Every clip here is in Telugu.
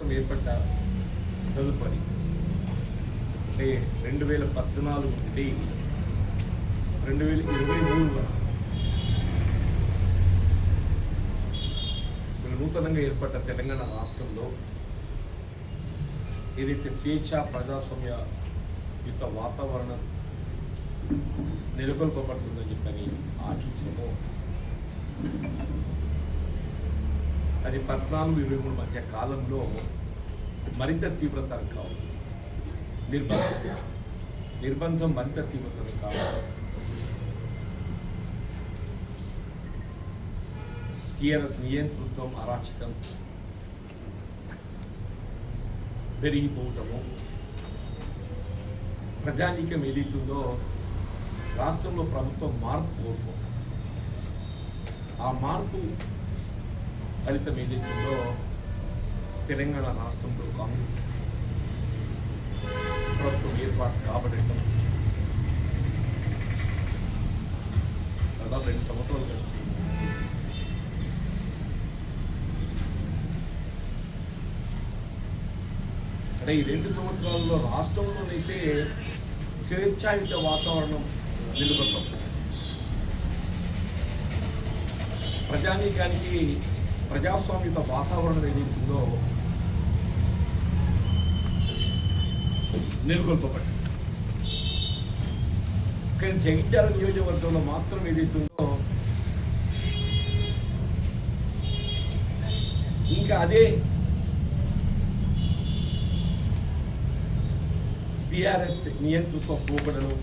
రాష్ట్రం ఏర్పడ్డ తదుపరి అంటే 2014 నుండి 2023 వరకు నూతనంగా ఏర్పడ్డ తెలంగాణ రాష్ట్రంలో ఏదైతే స్వేచ్ఛ ప్రజాస్వామ్య యుత వాతావరణం నెలకొల్పబడుతుందని చెప్పని ఆశించడము అది 14-23 మధ్య కాలంలో మరింత తీవ్రతరం కావాలి. నిర్బంధం మరింత తీవ్రతరం కావాలి. టీఆర్ఎస్ నియంతృత్వం అరాచకం పెరిగిపోవటము, ప్రజానీకం ఏదైతుందో రాష్ట్రంలో ప్రభుత్వం మార్పు కోరుకో ఆ మార్పు ఫలితం ఏదైతుందో తెలంగాణ రాష్ట్రంలో కాంగ్రెస్ ప్రభుత్వం ఏర్పాటు కాబడటం దాదాపు 2 సంవత్సరాలు గడుస్తుంది. అంటే ఈ 2 సంవత్సరాల్లో రాష్ట్రంలోనైతే స్వేచ్ఛాయుత వాతావరణం నిలబడుతుంది. ప్రజానీకానికి ప్రజాస్వామ్యత వాతావరణం ఏదైతుందో నెలకొల్పబడింది. కానీ జగిత్యాల నియోజకవర్గంలో మాత్రం ఏదైతుందో ఇంకా అదే టీఆర్ఎస్ నియంతృత్వ పోకడలు,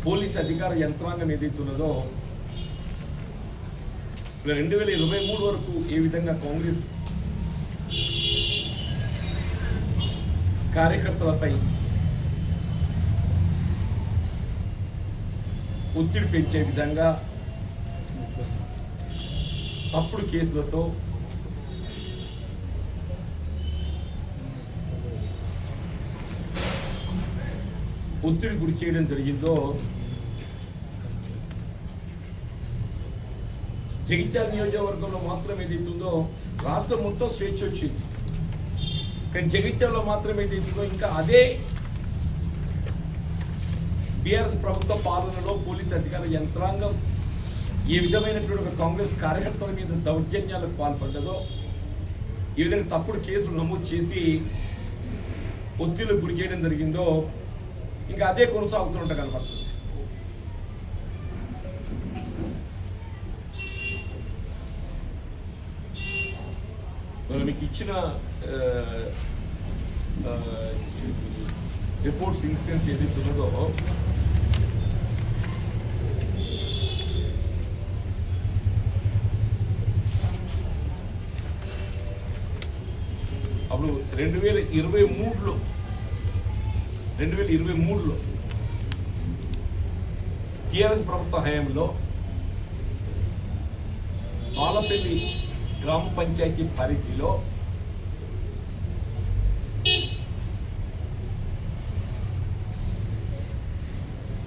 పోలీస్ అధికార యంత్రాంగం ఏదైతున్నదో 2023 వరకు ఏ విధంగా కాంగ్రెస్ కార్యకర్తలపై ఒత్తిడి పెంచే విధంగా తప్పుడు కేసులతో ఒత్తిడి గురి చేయడం జరిగిందో జగిత్యాల నియోజకవర్గంలో మాత్రం ఏదైతుందో రాష్ట్రం మొత్తం స్వేచ్ఛ వచ్చింది. కానీ జగిత్యాలలో మాత్రం ఏదైతుందో ఇంకా అదే బీఆర్ఎస్ ప్రభుత్వ పాలనలో పోలీస్ అధికార యంత్రాంగం ఏ విధమైనటువంటి ఒక కాంగ్రెస్ కార్యకర్తల మీద దౌర్జన్యాలకు పాల్పడ్డదో, ఈ విధంగా తప్పుడు కేసులు నమోదు చేసి ఒత్తిళ్లకు గురి చేయడం జరిగిందో ఇంకా అదే కొనసాగుతున్నట్టు కనపడుతుంది. మరి మీకు ఇచ్చిన రిపోర్ట్స్ ఇన్సిడెంట్స్ ఏదైతే ఉన్నదో అప్పుడు 2023లో టీఆర్ఎస్ ప్రభుత్వ హయాంలో బాలపల్లి గ్రామ పంచాయతీ పరిధిలో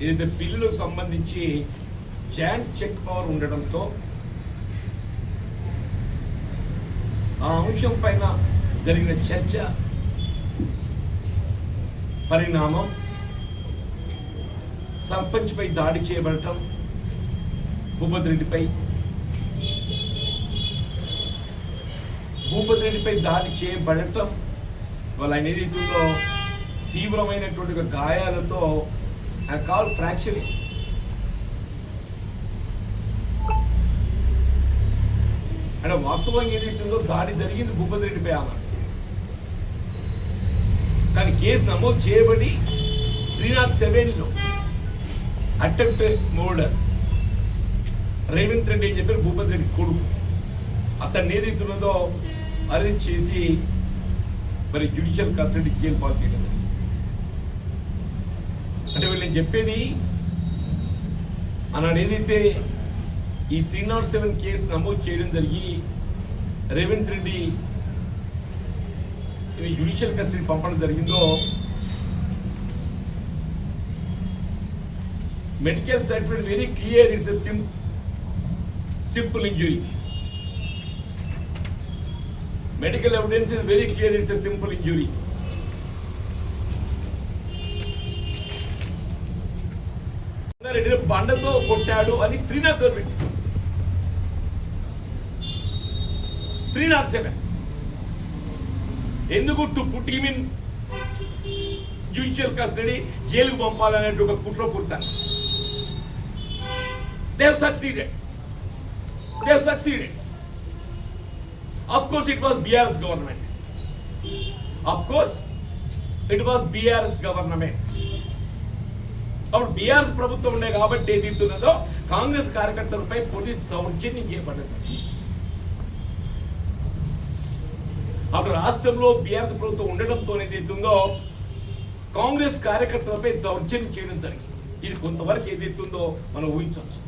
ఏదైతే బిల్లులకు సంబంధించి జాయింట్ చెక్ పవర్ ఉండడంతో ఆ అంశం పైన జరిగిన చర్చ పరిణామం సర్పంచ్ పై దాడి చేయబడటం, భూపతి రెడ్డిపై దాడి చేయబడటం వాళ్ళ ఆయన ఏదైతుందో తీవ్రమైనటువంటి గాయాలతో ఆయన కాల్ ఫ్రాక్చరింగ్. అంటే వాస్తవంగా ఏదైతుందో దాడి జరిగింది భూపతి రెడ్డిపై అన్నాడు. కానీ కేసు నమోదు చేయబడి 307లో అటెంప్ట్ మర్డర్ రేవంత్ రెడ్డి అని చెప్పారు భూపతి రెడ్డి కొడుకు. అతన్ని ఏదైతున్నదో అరెస్ట్ చేసి మరి జ్యుడిషియల్ కస్టడీ జైలు పాలు చేయడం. అంటే వీళ్ళు చెప్పేది అన్నాడు ఏదైతే ఈ 307 కేసు నమోదు చేయడం జరిగి రేవంత్ రెడ్డి జ్యుడిషియల్ కస్టడీ పంపడం జరిగిందో medical certificate very clear, it's a simple injury. Medical evidence is very clear, it's a simple injury. Reddy బండతో కొట్టాడు అని 307 ఎందుకు to put him in judicial custody, జైలుకు పంపాలనేట్టు ఒక కుట్ర పుట్టాను. They have succeeded. Of course it was BRS government. అప్పుడు బీఆర్ఎస్ ప్రభుత్వం ఉండే కాబట్టి ఏదైతున్నదో కాంగ్రెస్ కార్యకర్తలపై పోలీస్ దౌర్జన్యం చేయబడ్డది. అప్పుడు రాష్ట్రంలో బీఆర్ఎస్ ప్రభుత్వం ఉండడంతో ఏదైతుందో కాంగ్రెస్ కార్యకర్తలపై దౌర్జన్యం చేయడం జరిగింది. ఇది కొంతవరకు ఏదైతుందో మనం ఊహించవచ్చు.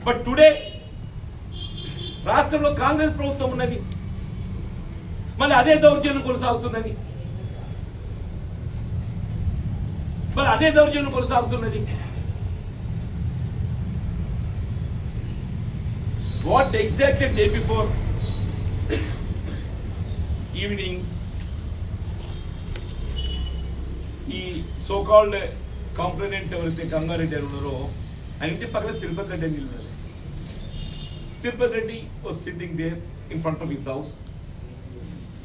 బట్ టుడే రాష్ట్రంలో కాంగ్రెస్ ప్రభుత్వం ఉన్నది, మళ్ళీ అదే దౌర్జన్యం కొనసాగుతున్నది. What exactly day before evening ఈ సో కాల్డ్ కాంప్లైనెంట్ ఎవరైతే గంగారెడ్డి అని ఉన్నారో ఆయన ఇంటి పక్కన తిరుపతి రెడ్డి అని నిలబడారు. Tirupati Reddy was sitting there in front of his house.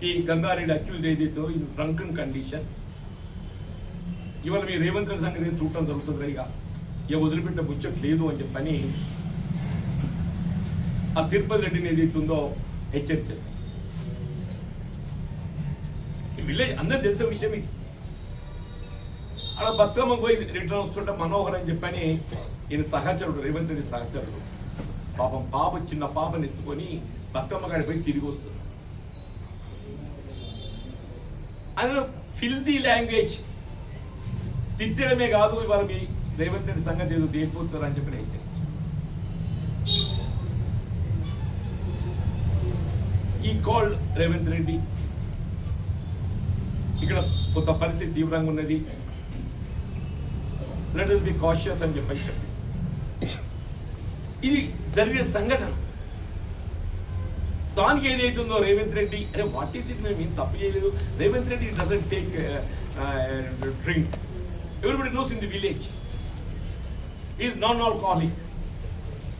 ఈ గంగారెడ్డి అక్యూజ్డ్ ఏదైతే ఇన్ డ్రంకన్ కండిషన్. ఇవాళ మీ రేవంత్ రెడ్డి సంగతి చూడటం జరుగుతుంది. ఇక వదిలిపెట్టే ముచ్చట్లేదు అని చెప్పని ఆ తిరుపతి రెడ్డిని ఏదైతుందో హెచ్చరించారు. ఈ విలేజ్ అందరూ తెలిసే విషయం ఇది. అలా బతుకమ్మ పోయి రిటర్న్ వస్తుంటే మనోహర్ అని చెప్పని ఈయన సహచరుడు, రేవంత్ రెడ్డి సహచరుడు, పాపం చిన్న పాపని ఎత్తుకొని బతుకమ్మ కాడి పోయి తిరిగి వస్తుంది. అందులో ఫిల్దీ లాంగ్వేజ్ తిట్టడమే కాదు, ఇవాళ మీ రేవంత్ రెడ్డి సంగతి ఏదో దేనిపోతారు అని చెప్పి హెచ్చరించారు. ఈ కాల్డ్ రేవంత్ రెడ్డి ఇక్కడ కొంత పరిస్థితి తీవ్రంగా ఉన్నది, లెట్ us be cautious అని చెప్పి ఇది జరిగే సంఘటన. దానికి ఏదైతుందో రేవంత్ రెడ్డి అరే వాట్ ఈస్ ఇట్, మేము ఏం తప్పు చేయలేదు. Revanth Reddy doesn't take drink. Everybody knows in the village he is non-alcoholic,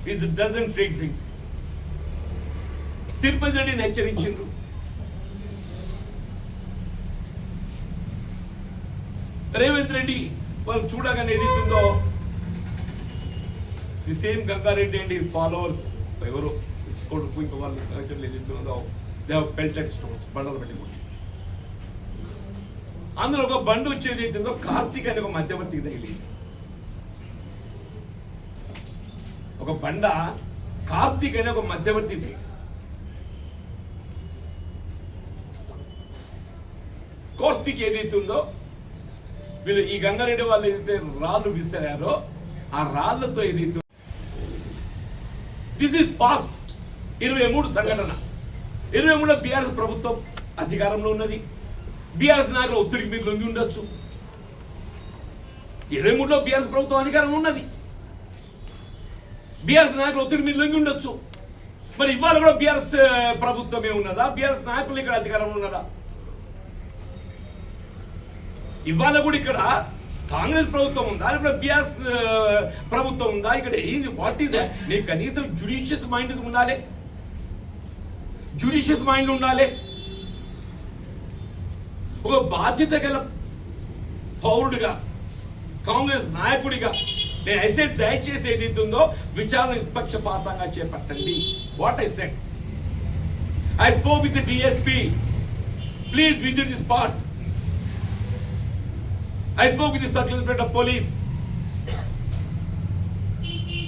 he doesn't take drink. Tirupati రెడ్డిని హెచ్చరించిండ్రు. రేవంత్ రెడ్డి వాళ్ళు చూడగానే ఏదైతుందో the same Gangareddy and his followers ఎవరు కొడుకు ఇంకా వాళ్ళ సహచరులు ఏదైతుందో దే హావ్ పెల్టెడ్ స్టోన్స్, బండలు పెట్టి కొట్టి. అందులో ఒక బండి వచ్చేది అవుతుందో కార్తీక్ అనే ఒక మధ్యవర్తికి తగిలింది. ఒక బండ కార్తీక్ అనే ఒక మధ్యవర్తి తగిలి కార్తీక్ ఏదైతుందో వీళ్ళు ఈ గంగారెడ్డి వాళ్ళు ఏదైతే రాళ్ళు విసిరారో ఆ రాళ్లతో ఏదైతే దిస్ ఇస్ పాస్ట్ 23 సంఘటన. 23 బీఆర్ఎస్ ప్రభుత్వం అధికారంలో ఉన్నది. బీఆర్ఎస్ నాయకులు ఒత్తిడికి మీరు లొంగి ఉండొచ్చు. 23లో బీఆర్ఎస్ ప్రభుత్వం అధికారంలో ఉన్నది. బీఆర్ఎస్ నాయకులు ఒత్తిడి మీరు లొంగి ఉండొచ్చు. మరి ఇవాళ కూడా బీఆర్ఎస్ ప్రభుత్వమే ఉన్నదా? బీఆర్ఎస్ నాయకులు ఇక్కడ అధికారంలో ఉన్నారా? ఇవాళ కూడా ఇక్కడ కాంగ్రెస్ ప్రభుత్వం ఉందా, ఇక్కడ బీఆర్ఎస్ ప్రభుత్వం ఉందా? ఇక్కడ ఏంది, వాట్ ఈస్ నీకు కనీసం జ్యుడిషియస్ మైండ్ ఉండాలి, జ్యుడిషియస్ మైండ్ ఉండాలి. ఒక బాధ్యత గల పౌరుడిగా, కాంగ్రెస్ నాయకుడిగా నేను ఐ సెడ్ దయచేసి ఏదైతుందో విచారణ నిష్పక్షపాతంగా చేపట్టండి. What I said, I spoke with the DSP, please visit the spot. I spoke with the sub-inspector of police.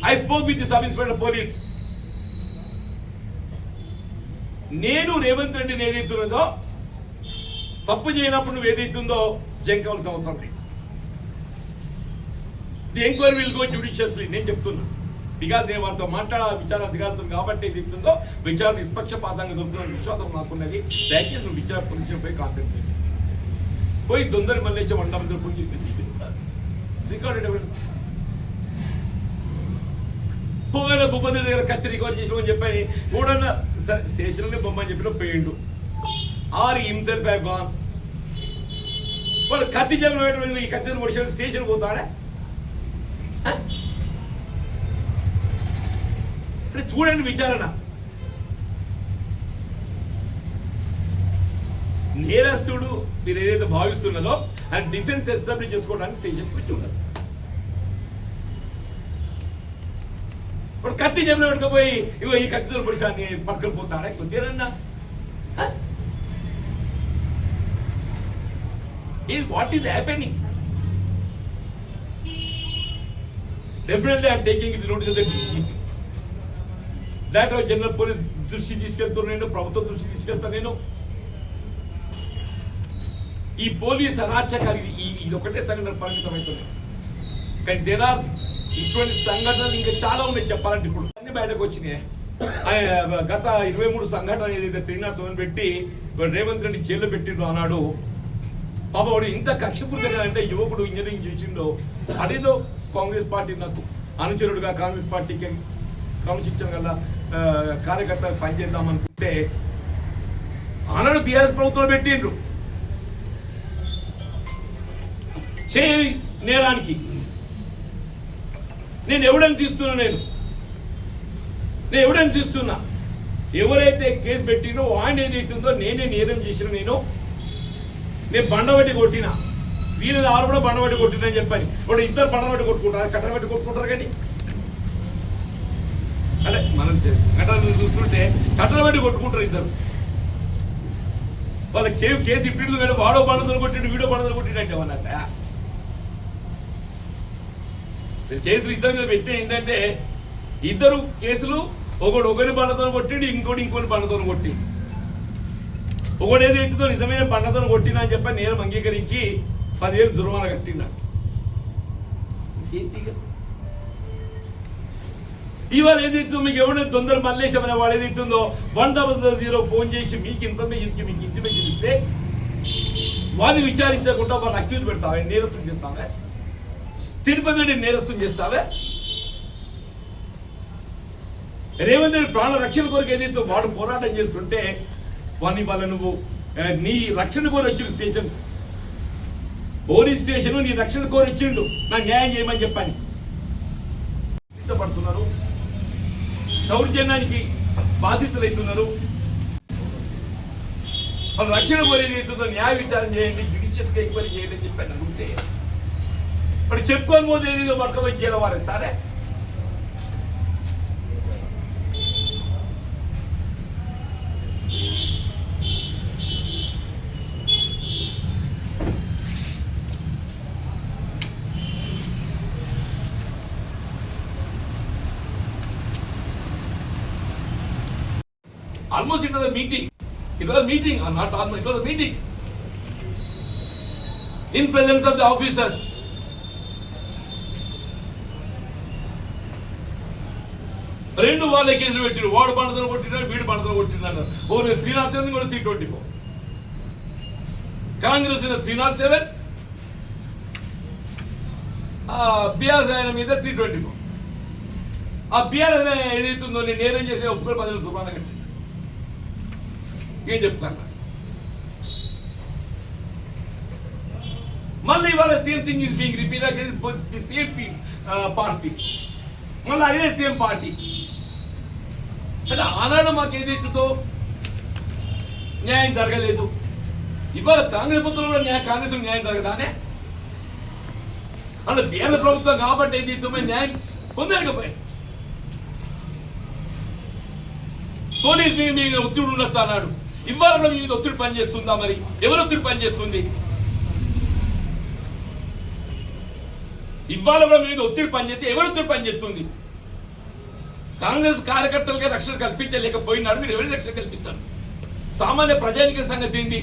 I spoke with the sub-inspector of police. నేను రేవంత్ రెడ్డిని ఏదైతున్నదో తప్పు చేయనప్పుడు నువ్వు ఏదైతుందో జంకవలసిన అవసరం లేదు. The enquiry will go judiciously. నేను చెప్తున్నా బికాజ్ నేను వారితో మాట్లాడాలి విచారణ అధికారులతో కాబట్టి ఏదైతుందో విచారణ నిష్పక్షపాతంగా దొరుకుతున్న విశ్వాసం నాకున్నది. దయచేసి నువ్వు విచారణ పొలిషన్ పోయి కాన్సెంట్రేట్ పోయి తొందర మళ్ళీ మండలం ఫుల్ రికార్డెడ్ ఎవిడెన్స్. పోగల భూపతి దగ్గర కత్తి రికవర్ చేసిన అని చెప్పని కూడా స్టేషన్లోనే బొమ్మని చెప్పిన పోయిండు. Are himself have gone. వాడు కత్తి జగన్ ఈ కత్తిని పొడిచాడు స్టేషన్ పోతాడా? చూడండి విచారణ. నేరస్తుడు మీరు ఏదైతే భావిస్తున్నారో ఆయన డిఫెన్స్ ఎస్టాబ్లిష్ చేసుకోవడానికి స్టేషన్కి వచ్చి ఉండొచ్చు. ఇప్పుడు కత్తి జబ్బులు పెట్టుకుపోయి ఇగో ఈ కత్తితో పొడిచాన్ని పట్టుకొని పోతాడా కొద్దిరన్నా? What is happening? Definitely I'm taking it notice of the DGP. Director of general police దృష్టి తీసుకెళ్తాను నేను, ప్రభుత్వం దృష్టి తీసుకెళ్తాను నేను. ఈ పోలీస్ అరాచకాలు ఇది ఒకటే సంఘటన పరిమితమవుతున్నాయి. కానీ దేర్ ఆర్ ఇటువంటి సంఘటనలు ఇంకా చాలా ఉన్నాయి చెప్పాలంటే. ఇప్పుడు అన్ని బయటకు వచ్చినాయి. గత 23 సంఘటనలు ఏదైతే 307 పెట్టి రేవంత్ రెడ్డి జైల్లో పెట్టిండ్రు అన్నాడు. పాప వాడు ఇంత కక్షపూరితంగా అంటే యువకుడు ఇంజనీరింగ్ చేసిండో అదేదో కాంగ్రెస్ పార్టీ నాకు అనుచరుడుగా కాంగ్రెస్ పార్టీకి క్రమశిక్షణ గల కార్యకర్త పనిచేద్దాం అనుకుంటే ఆనాడు బీఆర్ఎస్ ప్రభుత్వం పెట్టిండ్రు. చేయని నేరానికి నేను ఎవిడెన్స్ ఇస్తున్నా. నేను ఎవిడెన్స్ ఇస్తున్నా. ఎవరైతే కేసు పెట్టినో ఆయన ఏదైతుందో నేనే నేరం చేసిన. నేను బండబట్టి కొట్టినా, వీళ్ళు ఆరు కూడా బండబట్టి కొట్టినా అని చెప్పని ఇప్పుడు ఇద్దరు బండబట్టి కొట్టుకుంటారు, కట్టలు బట్టి కొట్టుకుంటారు. కానీ అంటే మనం కట్టలు చూస్తుంటే కట్టలు బట్టి కొట్టుకుంటారు ఇద్దరు. వాళ్ళ కేసు ఇప్పిండు కానీ వాడో బండతలు కొట్టిండు, వీడో బండతలు కొట్టిండు అంటే అన్నట్ట. కేసులు ఇద్దరు మీద పెట్టిన ఏంటంటే ఇద్దరు కేసులు ఒకరిని బండతో కొట్టిండు, ఇంకోటి బండతో కొట్టి ఒకటి ఏదైతుందో నిజమైన బండతో కొట్టినా అని చెప్పి నేరం అంగీకరించి 10,000 జుర్మానా కట్టినాడు. ఇవాళ ఏదైతుందో మీకు ఎవరైనా తొందర మల్లేశం అనే వాడు ఏదైతుందో 100 ఫోన్ చేసి మీకు ఇంటిమేషన్ ఇస్తే వాడిని విచారించకుండా వాళ్ళు అక్యూజ్ పెడతావే, నేరస్తులు చేస్తావే, తిరుపతి రెడ్డి నేరస్తులు చేస్తావే. రేవంత్ రెడ్డి ప్రాణ రక్షణ కొరకు ఏదైతే వాడు పోరాటం చేస్తుంటే వాడిని వాళ్ళ నువ్వు నీ రక్షణ కోరి వచ్చిండు స్టేషన్, పోలీస్ స్టేషన్ నీ రక్షణ కోరి వచ్చిండు, నాకు న్యాయం చేయమని చెప్పని సిద్ధపడుతున్నారు. దౌర్జన్యానికి బాధితులైతున్నారు. వాళ్ళ రక్షణ కోరి ఏదైతుందో న్యాయ విచారణ చేయండి, జ్యుడిషియస్గా ఎంక్వైరీ చేయండి అని చెప్పని అడిగితే మరి చెప్పుకొని పోతే ఏదో పట్టుకొని చేయాలి వారు ఎంతారే. Almost it was a meeting. It was a meeting, or not almost, it was a meeting. In presence of the officers. రెండు వాళ్ళ కేసులు పెట్టిరు. వాడు బండతలు కొట్టినాడు, వీడు బండతలు కొట్టినాడు. 307 కూడా 324. కాంగ్రెస్ 307, బీఆర్ఎస్ ఆయన మీద 324. ఆ బీఆర్ఎస్ ఏదైతుందో నేను నేరం చేసే ఒప్పుకొని 10,000 జుర్మానా కట్టింది. ఏం చెప్పుకున్నా మళ్ళీ ఇవాళ same thing is being repeated the same parties, మళ్ళీ అదే సేమ్ పార్టీస్. అంటే ఆనాడు మాకు ఏదైతుందో న్యాయం జరగలేదు. ఇవాళ కాంగ్రెస్ ప్రభుత్వంలో కాంగ్రెస్ న్యాయం జరగదానే? అలా బీఆర్ఎస్ ప్రభుత్వం కాబట్టి ఏదైతుందో న్యాయం పొందలేకపోయాయి. పోలీస్ మీద ఒత్తిడి ఉండొచ్చు అన్నాడు. ఇవాళ మీ మీద ఒత్తిడి పనిచేస్తుందా? మరి ఎవరు ఒత్తిడి పనిచేస్తుంది? ఇవాళ కూడా మీ మీద ఒత్తిడి పనిచేస్తే ఎవరు ఒత్తిడి పనిచేస్తుంది? కాంగ్రెస్ కార్యకర్తలకే రక్షణ కల్పించలేకపోయినాడు, మీరు ఎవరి రక్షణ కల్పిస్తారు? సామాన్య ప్రజానిక సంగతి ఏంది?